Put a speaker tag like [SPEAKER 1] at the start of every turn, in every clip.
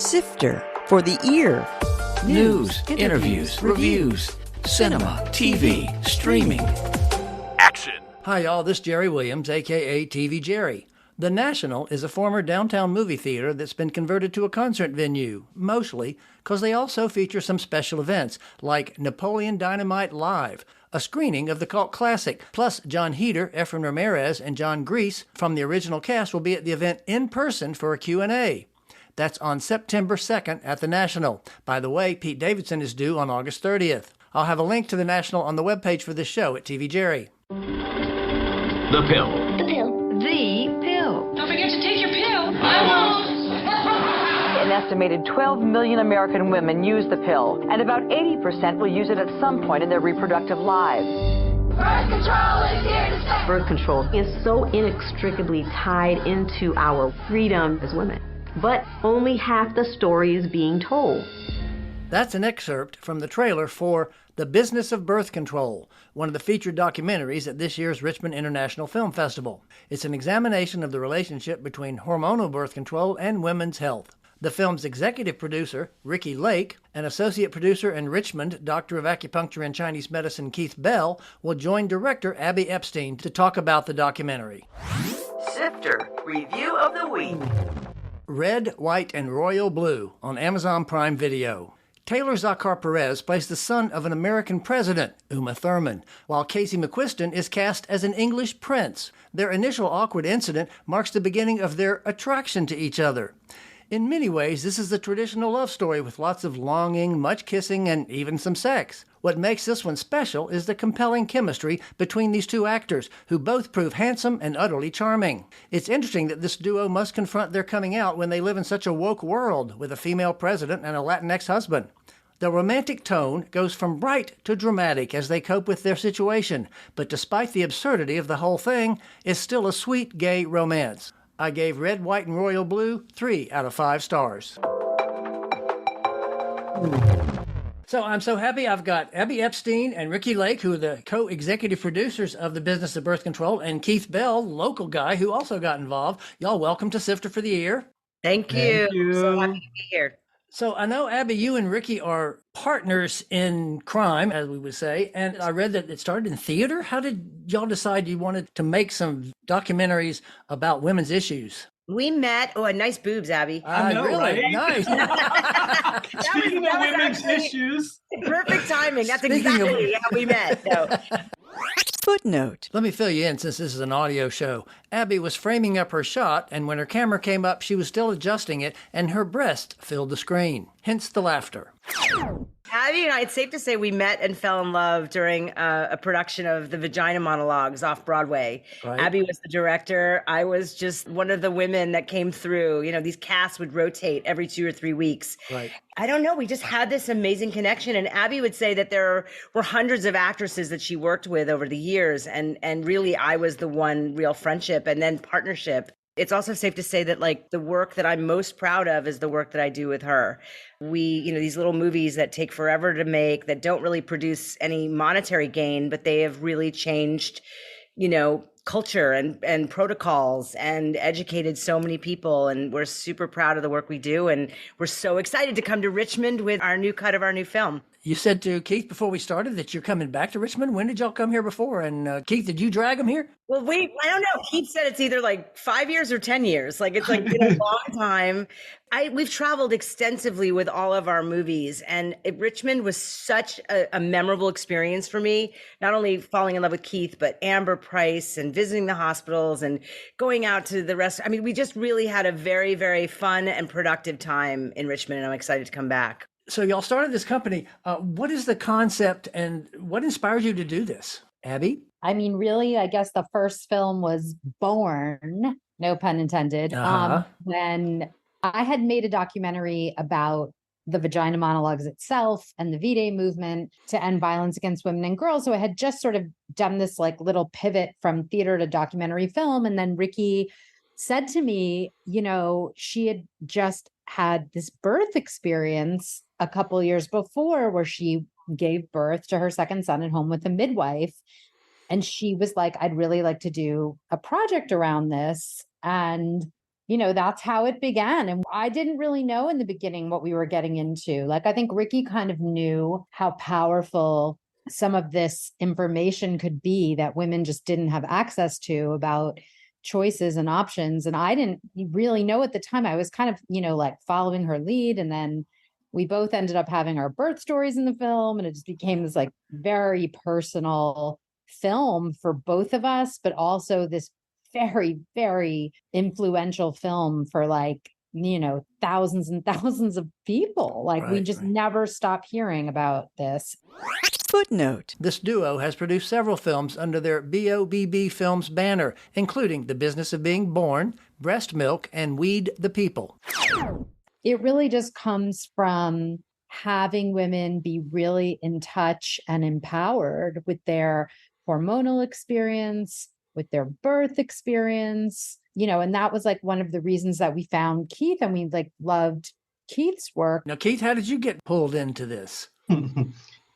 [SPEAKER 1] Sifter for the ear.
[SPEAKER 2] News, interviews, reviews, cinema, TV, streaming. Action.
[SPEAKER 3] Hi, y'all. This is Jerry Williams, a.k.a. TV Jerry. The National is a former downtown movie theater that's been converted to a concert venue, mostly because they also feature some special events, like Napoleon Dynamite Live, a screening of the cult classic. Plus, John Heder, Efren Ramirez, and John Grease from the original cast will be at the event in person for a Q&A. That's on September 2nd at the National. By the way, Pete Davidson is due on August 30th. I'll have a link to the National on the webpage for this show at TV Jerry.
[SPEAKER 2] The pill.
[SPEAKER 4] The pill.
[SPEAKER 5] The pill.
[SPEAKER 4] Don't forget to take your pill. I won't.
[SPEAKER 5] An estimated 12 million American women use the pill, and about 80% will use it at some point in their reproductive lives.
[SPEAKER 4] Birth control is here to stay.
[SPEAKER 6] Birth control is so inextricably tied into our freedom as women. But only half the story is being told.
[SPEAKER 3] That's an excerpt from the trailer for The Business of Birth Control, one of the featured documentaries at this year's Richmond International Film Festival. It's an examination of the relationship between hormonal birth control and women's health. The film's executive producer, Ricki Lake, and associate producer in Richmond, Doctor of Acupuncture and Chinese Medicine Keith Bell, will join director Abby Epstein to talk about the documentary.
[SPEAKER 1] Sifter Review of the Week.
[SPEAKER 3] Red, White, and Royal Blue on Amazon Prime Video. Taylor Zachar Perez plays the son of an American president, Uma Thurman, while Casey McQuiston is cast as an English prince. Their initial awkward incident marks the beginning of their attraction to each other. In many ways, this is the traditional love story with lots of longing, much kissing, and even some sex. What makes this one special is the compelling chemistry between these two actors, who both prove handsome and utterly charming. It's interesting that this duo must confront their coming out when they live in such a woke world, with a female president and a Latinx husband. The romantic tone goes from bright to dramatic as they cope with their situation, but despite the absurdity of the whole thing, it's still a sweet gay romance. I gave Red, White, and Royal Blue 3 out of 5 stars. So I'm so happy I've got Abby Epstein and Ricki Lake, who are the co-executive producers of The Business of Birth Control, and Keith Bell, local guy who also got involved. Y'all welcome to Sifter for the Ear.
[SPEAKER 7] Thank you. So happy to be here.
[SPEAKER 3] So I know, Abby, you and Ricki are partners in crime, as we would say, and I read that it started in theater. How did y'all decide you wanted to make some documentaries about women's issues?
[SPEAKER 7] We met. Oh, nice boobs, Abby.
[SPEAKER 8] I know,
[SPEAKER 3] really?
[SPEAKER 8] right?
[SPEAKER 3] Nice.
[SPEAKER 8] Speaking of women's issues.
[SPEAKER 7] Perfect timing. That's
[SPEAKER 3] Speaking
[SPEAKER 7] exactly how we met. No.
[SPEAKER 1] Footnote.
[SPEAKER 3] Let me fill you in since this is an audio show. Abby was framing up her shot, and when her camera came up, she was still adjusting it, and her breast filled the screen. Hence the laughter.
[SPEAKER 7] Abby and I, it's safe to say we met and fell in love during a production of the Vagina Monologues off Broadway.
[SPEAKER 3] Right.
[SPEAKER 7] Abby was the director. I was just one of the women that came through. You know, these casts would rotate every 2 or 3 weeks.
[SPEAKER 3] Right.
[SPEAKER 7] I don't know. We just had this amazing connection. And Abby would say that there were hundreds of actresses that she worked with over the years. And really, I was the one real friendship and then partnership. It's also safe to say that like the work that I'm most proud of is the work that I do with her. These little movies that take forever to make, that don't really produce any monetary gain, but they have really changed, culture and protocols and educated so many people. And we're super proud of the work we do. And we're so excited to come to Richmond with our new cut of our new film.
[SPEAKER 3] You said to Keith before we started that you're coming back to Richmond. When did y'all come here before? And Keith, did you drag him here?
[SPEAKER 7] Well, I don't know. Keith said it's either like 5 years or 10 years. Like it's like been a long time. We've traveled extensively with all of our movies, and Richmond was such a memorable experience for me. Not only falling in love with Keith, but Amber Price and visiting the hospitals and going out to the rest. I mean, we just really had a very, very fun and productive time in Richmond, and I'm excited to come back.
[SPEAKER 3] So y'all started this company. What is the concept and what inspired you to do this? Abby?
[SPEAKER 9] I mean, really, I guess the first film was born, no pun intended, when I had made a documentary about the Vagina Monologues itself and the V-Day movement to end violence against women and girls. So I had just sort of done this like little pivot from theater to documentary film. And then Ricki said to me, she had just had this birth experience a couple years before where she gave birth to her second son at home with a midwife. And she was like, I'd really like to do a project around this. And that's how it began. And I didn't really know in the beginning what we were getting into. Like, I think Ricki kind of knew how powerful some of this information could be that women just didn't have access to about choices and options. And I didn't really know at the time. I was kind of, like following her lead. And then we both ended up having our birth stories in the film. And it just became this like very personal film for both of us, but also this very, very influential film for like, thousands and thousands of people. Like we just never stop hearing about this.
[SPEAKER 1] Footnote.
[SPEAKER 3] This duo has produced several films under their BOBB Films banner, including The Business of Being Born, Breast Milk, and Weed the People.
[SPEAKER 9] It really just comes from having women be really in touch and empowered with their hormonal experience, with their birth experience, and that was like one of the reasons that we found Keith and we like loved Keith's work.
[SPEAKER 3] Now, Keith, how did you get pulled into this?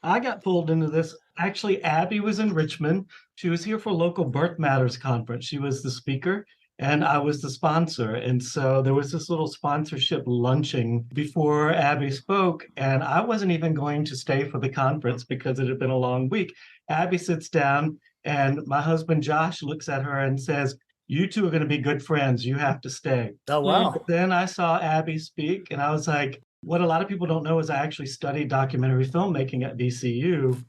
[SPEAKER 8] I got pulled into this. Actually, Abby was in Richmond. She was here for a local Birth Matters conference. She was the speaker and I was the sponsor. And so there was this little sponsorship lunching before Abby spoke. And I wasn't even going to stay for the conference because it had been a long week. Abby sits down and my husband, Josh, looks at her and says, "You two are going to be good friends. You have to stay."
[SPEAKER 3] Oh, wow.
[SPEAKER 8] But then I saw Abby speak and I was like, what a lot of people don't know is I actually studied documentary filmmaking at VCU,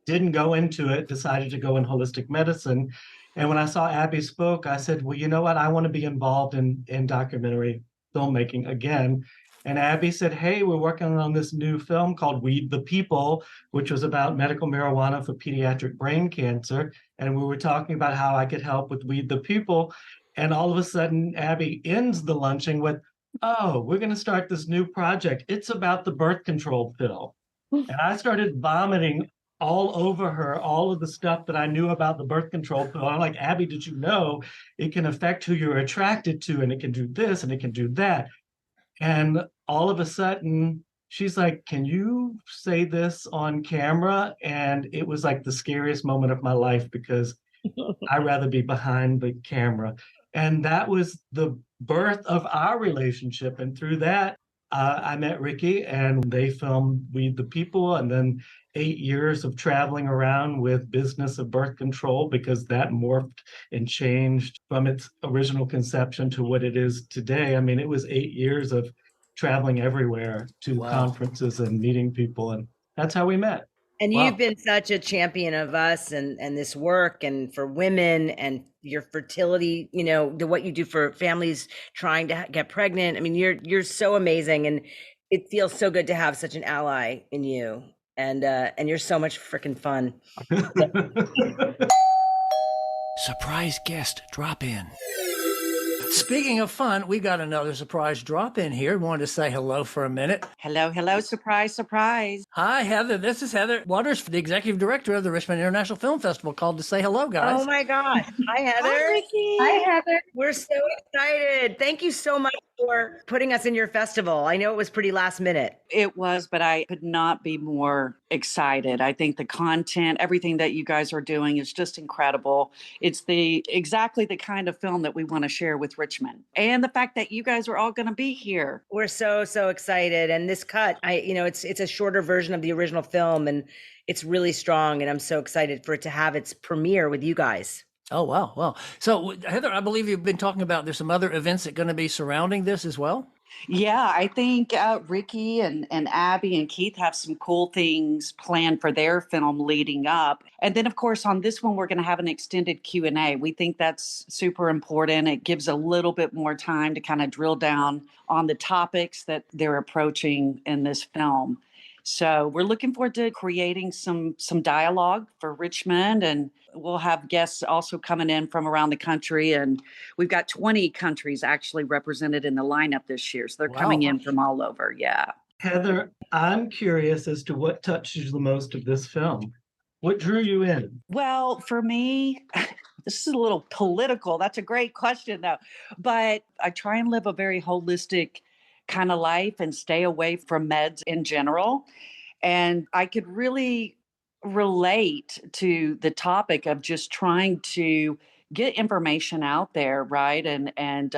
[SPEAKER 8] didn't go into it, decided to go in holistic medicine. And when I saw Abby spoke, I said, well, you know what? I want to be involved in documentary filmmaking again. And Abby said, hey, we're working on this new film called Weed the People, which was about medical marijuana for pediatric brain cancer. And we were talking about how I could help with Weed the People. And all of a sudden, Abby ends the luncheon with, oh, we're going to start this new project. It's about the birth control pill. And I started vomiting all over her, all of the stuff that I knew about the birth control pill. I'm like, Abby, did you know it can affect who you're attracted to? And it can do this and it can do that. And all of a sudden, she's like, can you say this on camera? And it was like the scariest moment of my life because I'd rather be behind the camera. And that was the birth of our relationship. And through that, I met Ricki and they filmed Weed the People. And then 8 years of traveling around with Business of Birth Control, because that morphed and changed from its original conception to what it is today. I mean, it was 8 years of traveling everywhere to conferences and meeting people. And that's how we met.
[SPEAKER 7] And you've been such a champion of us and this work and for women and your fertility, what you do for families trying to get pregnant. I mean, you're so amazing, and it feels so good to have such an ally in you. And you're so much freaking fun.
[SPEAKER 2] Surprise guest drop in.
[SPEAKER 3] Speaking of fun, we got another surprise drop in here. Wanted to say hello for a minute.
[SPEAKER 10] Hello, surprise, surprise.
[SPEAKER 3] Hi, Heather. This is Heather Waters, the executive director of the Richmond International Film Festival, called to say hello, guys.
[SPEAKER 7] Oh my God. Hi, Heather.
[SPEAKER 10] Hi, Ricki.
[SPEAKER 9] Hi, Heather.
[SPEAKER 7] We're so excited. Thank you so much for putting us in your festival. I know it was pretty last minute.
[SPEAKER 10] It was, but I could not be more excited. I think the content, everything that you guys are doing is just incredible. It's exactly the kind of film that we want to share with Richmond. And the fact that you guys are all going to be here.
[SPEAKER 7] We're so excited. And this cut, it's a shorter version of the original film, and it's really strong. And I'm so excited for it to have its premiere with you guys.
[SPEAKER 3] Oh, wow. Well, so Heather, I believe you've been talking about there's some other events that are going to be surrounding this as well.
[SPEAKER 10] Yeah, I think Ricki and Abby and Keith have some cool things planned for their film leading up. And then, of course, on this one, we're going to have an extended Q&A. We think that's super important. It gives a little bit more time to kind of drill down on the topics that they're approaching in this film. So we're looking forward to creating some dialogue for Richmond, and we'll have guests also coming in from around the country. And we've got 20 countries actually represented in the lineup this year. So they're coming in from all over. Yeah.
[SPEAKER 8] Heather, I'm curious as to what touched you the most of this film. What drew you in?
[SPEAKER 10] Well, for me, this is a little political. That's a great question, though. But I try and live a very holistic kind of life and stay away from meds in general. And I could really relate to the topic of just trying to get information out there, right? And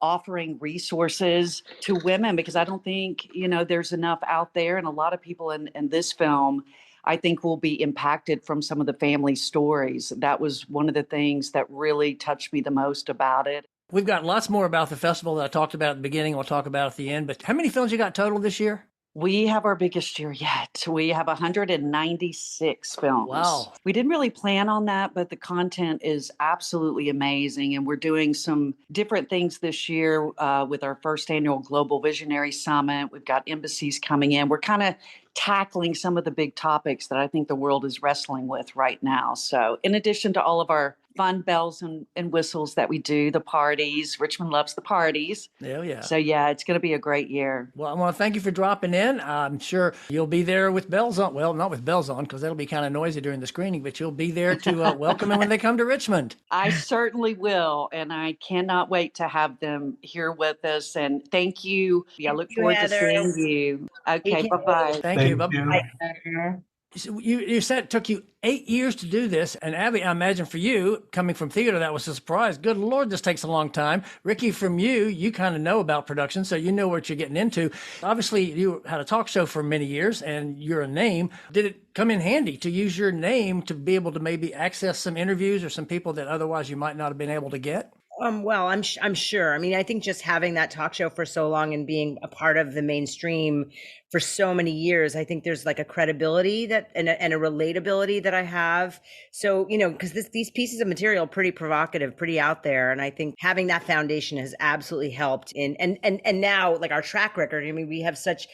[SPEAKER 10] offering resources to women, because I don't think, there's enough out there. And a lot of people in this film, I think, will be impacted from some of the family stories. That was one of the things that really touched me the most about it.
[SPEAKER 3] We've got lots more about the festival that I talked about at the beginning. We'll talk about at the end. But how many films you got total this year?
[SPEAKER 10] We have our biggest year yet. We have 196 films.
[SPEAKER 3] Wow.
[SPEAKER 10] We didn't really plan on that, but the content is absolutely amazing. And we're doing some different things this year with our first annual Global Visionary Summit. We've got embassies coming in. We're kind of tackling some of the big topics that I think the world is wrestling with right now. So in addition to all of our fun bells and whistles that we do, the parties, Richmond loves the parties.
[SPEAKER 3] Oh, yeah.
[SPEAKER 10] So yeah, it's going to be a great year.
[SPEAKER 3] Well, I want to thank you for dropping in. I'm sure you'll be there with bells on. Well, not with bells on, because that'll be kind of noisy during the screening, but you'll be there to welcome them when they come to Richmond.
[SPEAKER 10] I certainly will. And I cannot wait to have them here with us. And thank you. I look forward to seeing you. Okay, bye-bye.
[SPEAKER 3] Thank you. Bye-bye. So you said it took you 8 years to do this. And Abby, I imagine for you, coming from theater, that was a surprise. Good Lord, this takes a long time. Ricki, from you kind of know about production, so you know what you're getting into. Obviously, you had a talk show for many years, and you're a name. Did it come in handy to use your name to be able to maybe access some interviews or some people that otherwise you might not have been able to get?
[SPEAKER 7] Well, I'm sure. I mean, I think just having that talk show for so long and being a part of the mainstream for so many years, I think there's like a credibility that and a relatability that I have. So, because these pieces of material are pretty provocative, pretty out there, and I think having that foundation has absolutely helped. And now, like, our track record. I mean, we have such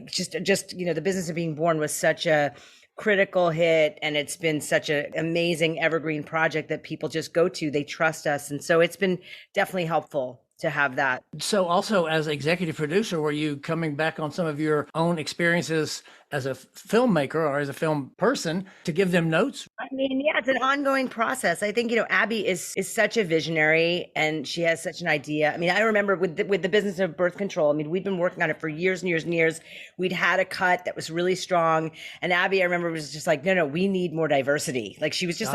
[SPEAKER 7] just the business of being born was such a critical hit, and it's been such an amazing evergreen project that people just go to. They trust us, and so it's been definitely helpful to have that.
[SPEAKER 3] So also as executive producer, were you coming back on some of your own experiences as a filmmaker or as a film person to give them notes?
[SPEAKER 7] I mean, yeah, it's an ongoing process. I think, Abby is such a visionary, and she has such an idea. I mean, I remember with the business of birth control, I mean, we'd been working on it for years and years and years. We'd had a cut that was really strong. And Abby, I remember, was just like, no, we need more diversity. Like, she was just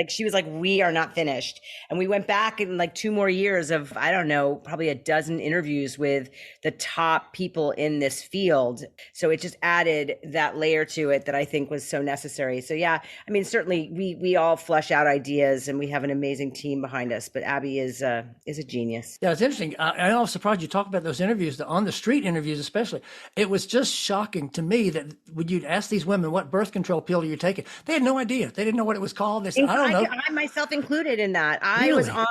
[SPEAKER 7] she was like, we are not finished. And we went back in like 2 more years of, I don't know, probably a dozen interviews with the top people in this field. So it just added that layer to it that I think was so necessary. So yeah, I mean, certainly we all flesh out ideas, and we have an amazing team behind us, but Abby is a genius.
[SPEAKER 3] Yeah, it's interesting. I was surprised you talk about those interviews, the on the street interviews especially. It was just shocking to me that when you'd ask these women, what birth control pill are you taking? They had no idea. They didn't know what it was called. They said, I don't know.
[SPEAKER 7] I myself included in that. I
[SPEAKER 3] Really?
[SPEAKER 7] was on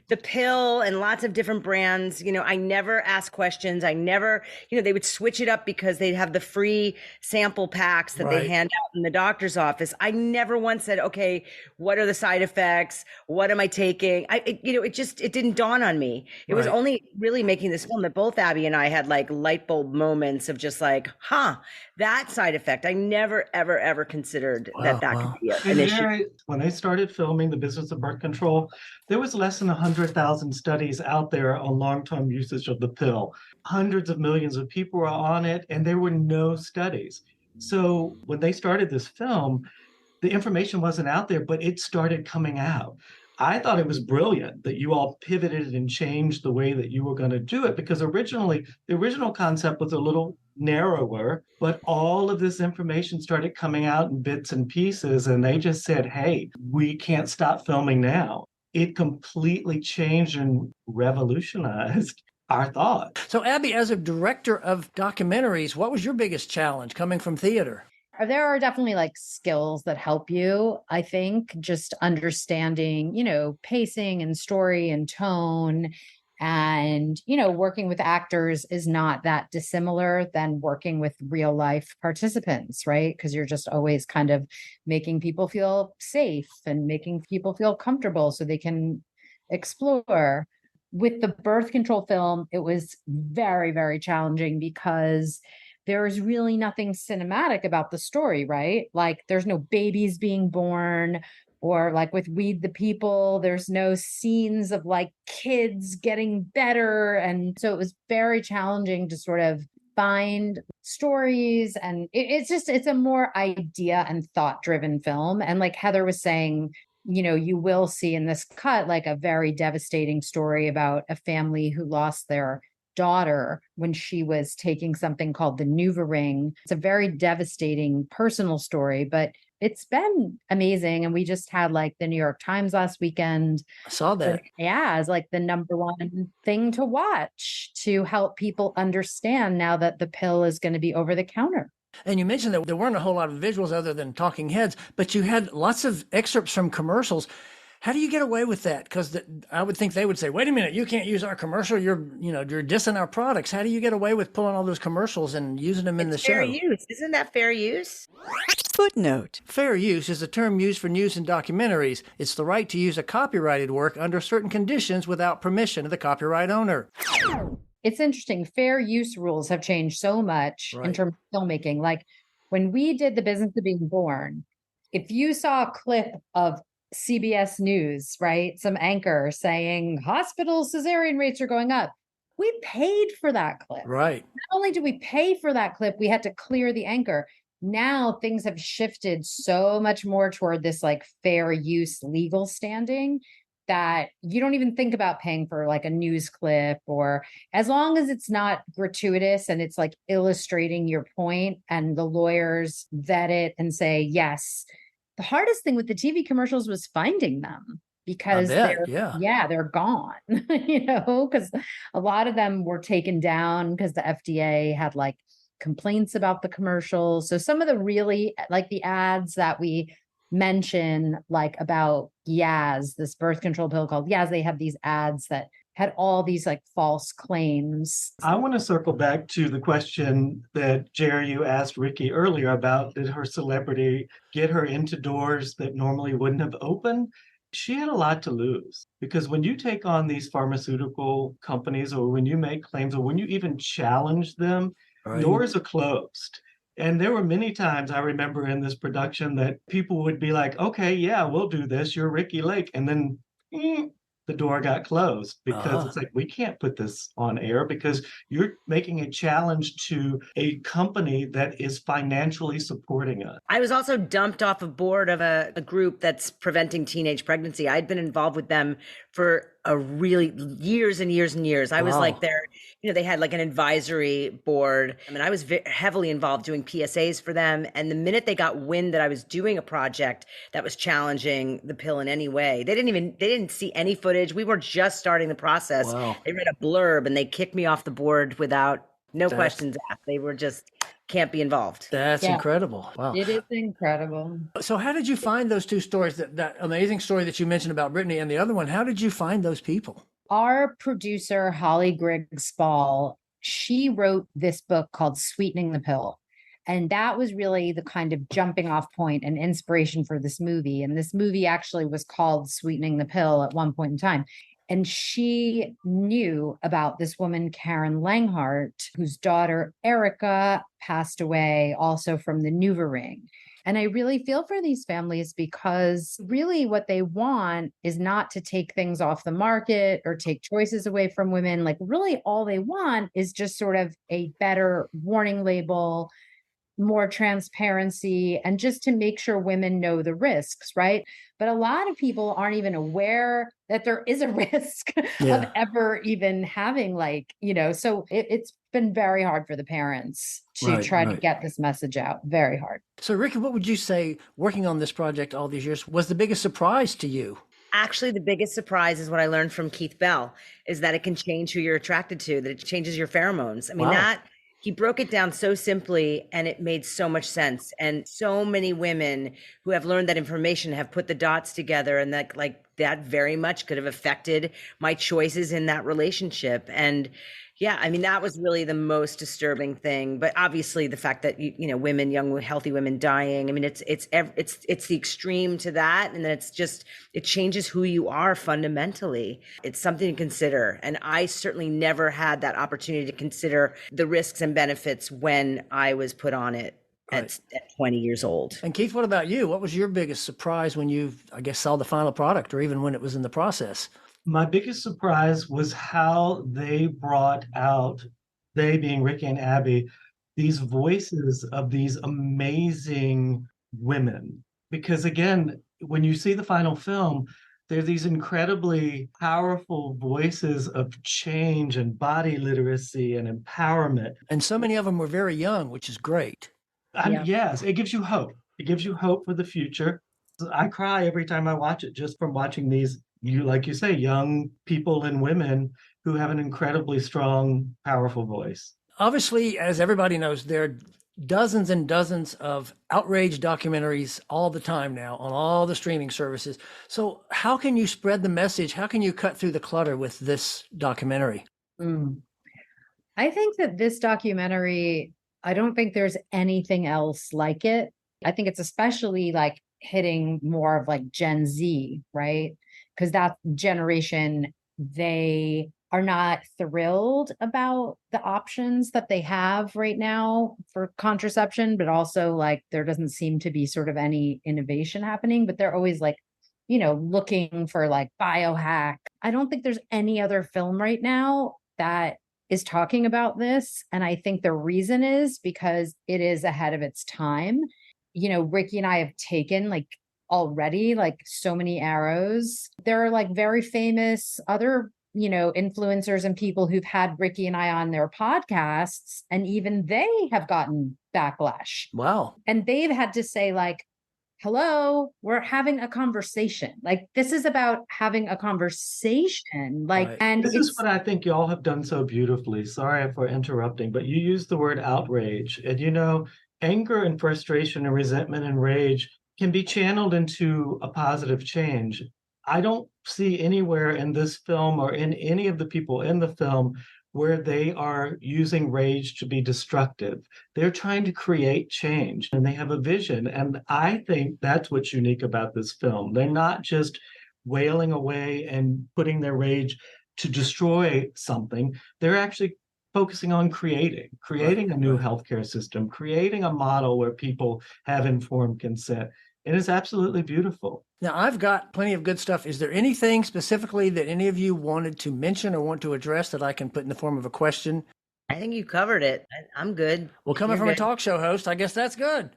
[SPEAKER 7] the pill and lots of different brands. I never asked questions. I never, they would switch it up because they'd have the free sample packs that they hand out in the doctor's office. I never once said, okay, what are the side effects? What am I taking? It didn't dawn on me. It was only really making this film that both Abby and I had like light bulb moments of just like, that side effect. I never, ever, ever considered that could be an issue.
[SPEAKER 8] When they started filming The Business of Birth Control, there was less than 100,000 studies out there on long-term usage of the pill. Hundreds of millions of people were on it, and there were no studies. So when they started this film, the information wasn't out there, but it started coming out. I thought it was brilliant that you all pivoted and changed the way that you were going to do it, because originally, the original concept was a little narrower, but all of this information started coming out in bits and pieces, and they just said, hey, we can't stop filming now. It completely changed and revolutionized our thought.
[SPEAKER 3] So Abby, as a director of documentaries, what was your biggest challenge coming from theater?
[SPEAKER 9] There are definitely like skills that help you. I think just understanding, pacing and story and tone, and, working with actors is not that dissimilar than working with real life participants, right? Because you're just always kind of making people feel safe and making people feel comfortable so they can explore. With the birth control film, it was very, very challenging because there is really nothing cinematic about the story, right? Like, there's no babies being born, or like with Weed the People, there's no scenes of like kids getting better. And so it was very challenging to sort of find stories. And it's a more idea and thought driven film. And like Heather was saying, you will see in this cut like a very devastating story about a family who lost their daughter when she was taking something called the NuvaRing. It's a very devastating personal story, but it's been amazing. And we just had like the New York Times last weekend.
[SPEAKER 3] I saw that.
[SPEAKER 9] Yeah, it's like the number one thing to watch to help people understand now that the pill is going to be over the counter.
[SPEAKER 3] And you mentioned that there weren't a whole lot of visuals other than talking heads, but you had lots of excerpts from commercials. How do you get away with that? Because I would think they would say, wait a minute, you can't use our commercial. You're dissing our products. How do you get away with pulling all those commercials and using them in the show?
[SPEAKER 7] Fair use. Isn't that fair use?
[SPEAKER 1] Footnote.
[SPEAKER 3] Fair use is a term used for news and documentaries. It's the right to use a copyrighted work under certain conditions without permission of the copyright owner.
[SPEAKER 9] It's interesting. Fair use rules have changed so much in terms of filmmaking. Like when we did The Business of Being Born, if you saw a clip of CBS News, right, some anchor saying hospital cesarean rates are going up, we paid for that clip.
[SPEAKER 3] Right.
[SPEAKER 9] Not only did we pay for that clip, we had to clear the anchor. Now things have shifted so much more toward this like fair use legal standing that you don't even think about paying for like a news clip, or as long as it's not gratuitous and it's like illustrating your point and the lawyers vet it and say, yes. The hardest thing with the TV commercials was finding them because they're gone, because a lot of them were taken down because the FDA had like complaints about the commercials. So some of the really like the ads that we mention, like about Yaz, this birth control pill called Yaz, they have these ads that had all these like false claims.
[SPEAKER 8] I want to circle back to the question that Jerry, you asked Ricki earlier about, did her celebrity get her into doors that normally wouldn't have opened? She had a lot to lose, because when you take on these pharmaceutical companies, or when you make claims, or when you even challenge them, doors are closed. And there were many times I remember in this production that people would be like, okay, yeah, we'll do this. You're Ricki Lake. And then the door got closed because it's like, we can't put this on air because you're making a challenge to a company that is financially supporting us.
[SPEAKER 7] I was also dumped off a board of a group that's preventing teenage pregnancy. I'd been involved with them for a really years and years and years. I was like they had like an advisory board. I mean, I was heavily involved doing PSAs for them. And the minute they got wind that I was doing a project that was challenging the pill in any way, they didn't see any footage. We were just starting the process. Wow. They read a blurb and they kicked me off the board without questions asked. They were just can't be involved.
[SPEAKER 3] That's incredible. Wow.
[SPEAKER 9] It is incredible.
[SPEAKER 3] So how did you find those two stories, that amazing story that you mentioned about Brittany and the other one? How did you find those people?
[SPEAKER 9] Our producer, Holly Griggs-Spall, she wrote this book called Sweetening the Pill. And that was really the kind of jumping off point and inspiration for this movie. And this movie actually was called Sweetening the Pill at one point in time. And she knew about this woman, Karen Langhart, whose daughter, Erica, passed away also from the NuvaRing. And I really feel for these families because really what they want is not to take things off the market or take choices away from women. Like really all they want is just sort of a better warning label, more transparency, and just to make sure women know the risks, right? But a lot of people aren't even aware that there is a risk of ever even having so it's been very hard for the parents to try to get this message out. Very hard.
[SPEAKER 3] So Ricki, what would you say working on this project all these years was the biggest surprise to you?
[SPEAKER 7] Actually, the biggest surprise is what I learned from Keith Bell, is that it can change who you're attracted to, that it changes your pheromones. I mean, he broke it down so simply and it made so much sense. And so many women who have learned that information have put the dots together, and that very much could have affected my choices in that relationship. And yeah, I mean, that was really the most disturbing thing. But obviously the fact that, women, young, healthy women dying, I mean, it's the extreme to that. And then it changes who you are fundamentally. It's something to consider. And I certainly never had that opportunity to consider the risks and benefits when I was put on it at 20 years old.
[SPEAKER 3] And Keith, what about you? What was your biggest surprise when you, I guess, saw the final product, or even when it was in the process?
[SPEAKER 8] My biggest surprise was how they brought out, they being Ricki and Abby, these voices of these amazing women. Because again, when you see the final film, there are these incredibly powerful voices of change and body literacy and empowerment.
[SPEAKER 3] And so many of them were very young, which is great.
[SPEAKER 8] Yes, it gives you hope. It gives you hope for the future. I cry every time I watch it just from watching these, like you say, young people and women who have an incredibly strong, powerful voice.
[SPEAKER 3] Obviously, as everybody knows, there are dozens and dozens of outrage documentaries all the time now on all the streaming services. So how can you spread the message? How can you cut through the clutter with this documentary?
[SPEAKER 9] I think that this documentary, I don't think there's anything else like it. I think it's especially like hitting more of like Gen Z, right? Because that generation, they are not thrilled about the options that they have right now for contraception, but also like there doesn't seem to be sort of any innovation happening, but they're always like, looking for like biohack. I don't think there's any other film right now that is talking about this. And I think the reason is because it is ahead of its time. Ricki and I have taken like already like so many arrows. There are like very famous other influencers and people who've had Ricki and I on their podcasts, and even they have gotten backlash.
[SPEAKER 3] Wow.
[SPEAKER 9] And they've had to say like, hello, we're having a conversation. Like, this is about having a conversation. Like,
[SPEAKER 3] Right.
[SPEAKER 9] and
[SPEAKER 8] This is what I think y'all have done so beautifully. Sorry for interrupting, but you used the word outrage. And anger and frustration and resentment and rage can be channeled into a positive change. I don't see anywhere in this film or in any of the people in the film where they are using rage to be destructive. They're trying to create change and they have a vision. And I think that's what's unique about this film. They're not just wailing away and putting their rage to destroy something. They're actually focusing on creating a new healthcare system, creating a model where people have informed consent. It is absolutely beautiful.
[SPEAKER 3] Now, I've got plenty of good stuff. Is there anything specifically that any of you wanted to mention or want to address that I can put in the form of a question?
[SPEAKER 7] I think you covered it. I'm good.
[SPEAKER 3] Well, coming from a talk show host, I guess that's good.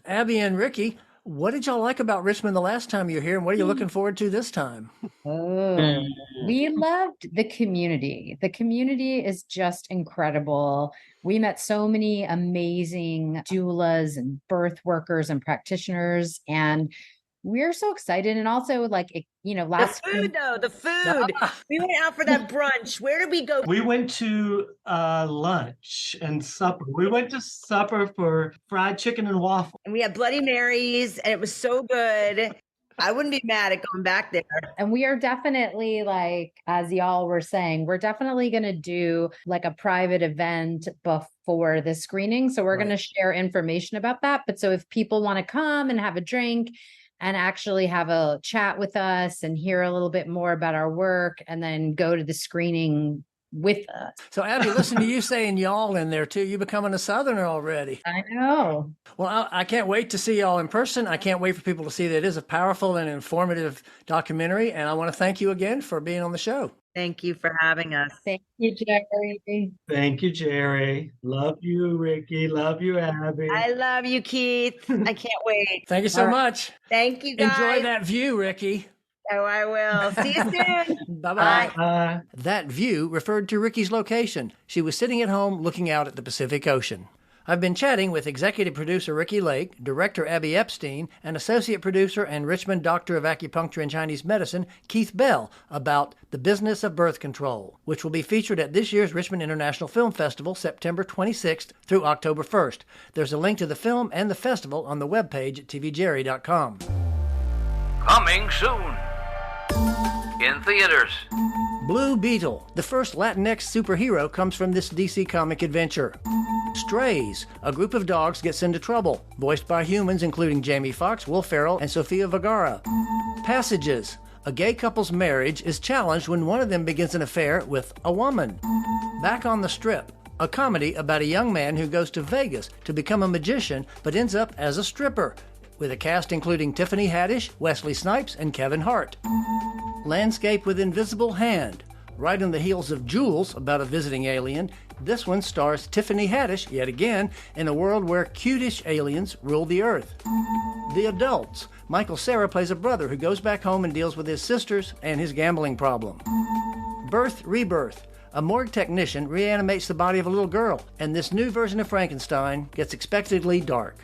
[SPEAKER 3] Abby and Ricki, what did y'all like about Richmond the last time you were here, and what are you looking forward to this time?
[SPEAKER 9] We loved the community. The community is just incredible. We met so many amazing doulas and birth workers and practitioners, and we're so excited. And also, like, last
[SPEAKER 7] the food, though, the food. We went out for that brunch. Where did we go?
[SPEAKER 8] We went to lunch and supper. We went to supper for fried chicken and waffle.
[SPEAKER 7] And we had Bloody Marys, and it was so good. I wouldn't be mad at going back there.
[SPEAKER 9] And we are definitely, like, as y'all were saying, we're definitely going to do like a private event before the screening. So we're going to share information about that. But so if people want to come and have a drink and actually have a chat with us and hear a little bit more about our work and then go to the screening with us.
[SPEAKER 3] So, Abby, listen to you saying y'all in there, too. You're becoming a Southerner already.
[SPEAKER 9] I know.
[SPEAKER 3] Well, I can't wait to see y'all in person. I can't wait for people to see that it is a powerful and informative documentary. And I want to thank you again for being on the show.
[SPEAKER 7] Thank you for having us.
[SPEAKER 9] Thank you, Jerry.
[SPEAKER 8] Thank you, Jerry. Love you, Ricki. Love you, Abby.
[SPEAKER 7] I love you, Keith. I can't wait.
[SPEAKER 3] Thank you so much.
[SPEAKER 7] Thank you, guys.
[SPEAKER 3] Enjoy that view, Ricki.
[SPEAKER 7] Oh, I will. See you soon.
[SPEAKER 3] Bye-bye.
[SPEAKER 8] Bye.
[SPEAKER 3] That view referred to Ricki's location. She was sitting at home looking out at the Pacific Ocean. I've been chatting with executive producer Ricki Lake, director Abby Epstein, and associate producer and Richmond doctor of acupuncture and Chinese medicine Keith Bell about The Business of Birth Control, which will be featured at this year's Richmond International Film Festival, September 26th through October 1st. There's a link to the film and the festival on the webpage at tvjerry.com.
[SPEAKER 2] Coming soon. In theaters.
[SPEAKER 3] Blue Beetle, the first Latinx superhero, comes from this DC comic adventure. Strays, a group of dogs gets into trouble, voiced by humans including Jamie Foxx, Will Ferrell, and Sofia Vergara. Passages, a gay couple's marriage is challenged when one of them begins an affair with a woman. Back on the Strip, a comedy about a young man who goes to Vegas to become a magician but ends up as a stripper, with a cast including Tiffany Haddish, Wesley Snipes, and Kevin Hart. Landscape with Invisible Hand, Right on the heels of Jules, about a visiting alien, this one stars Tiffany Haddish, yet again, in a world where cutish aliens rule the Earth. The Adults. Michael Cera plays a brother who goes back home and deals with his sisters and his gambling problem. Birth, Rebirth. A morgue technician reanimates the body of a little girl, and this new version of Frankenstein gets expectedly dark.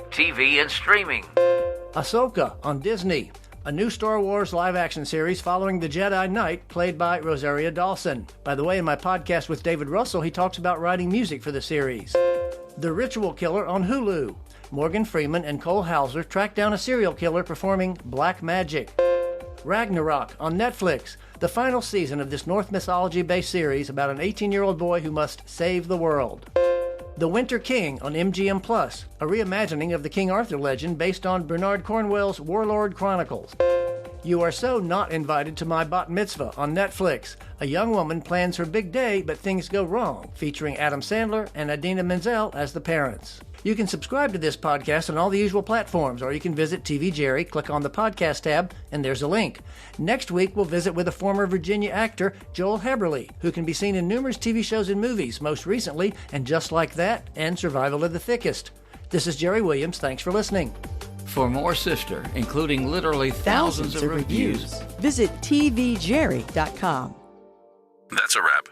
[SPEAKER 2] TV and streaming.
[SPEAKER 3] Ahsoka on Disney. A new Star Wars live-action series following the Jedi Knight, played by Rosario Dawson. By the way, in my podcast with David Russell, he talks about writing music for the series. The Ritual Killer on Hulu. Morgan Freeman and Cole Hauser track down a serial killer performing black magic. Ragnarok on Netflix. The final season of this Norse mythology-based series about an 18-year-old boy who must save the world. The Winter King on MGM+, a reimagining of the King Arthur legend based on Bernard Cornwell's Warlord Chronicles. You Are So Not Invited to My Bat Mitzvah on Netflix. A young woman plans her big day, but things go wrong, featuring Adam Sandler and Idina Menzel as the parents. You can subscribe to this podcast on all the usual platforms, or you can visit TV Jerry, click on the podcast tab, and there's a link. Next week, we'll visit with a former Virginia actor, Joel Heberly, who can be seen in numerous TV shows and movies, most recently, and Just Like That, and Survival of the Thickest. This is Jerry Williams. Thanks for listening.
[SPEAKER 2] For more Sifter, including literally thousands of reviews,
[SPEAKER 1] visit tvjerry.com.
[SPEAKER 11] That's a wrap.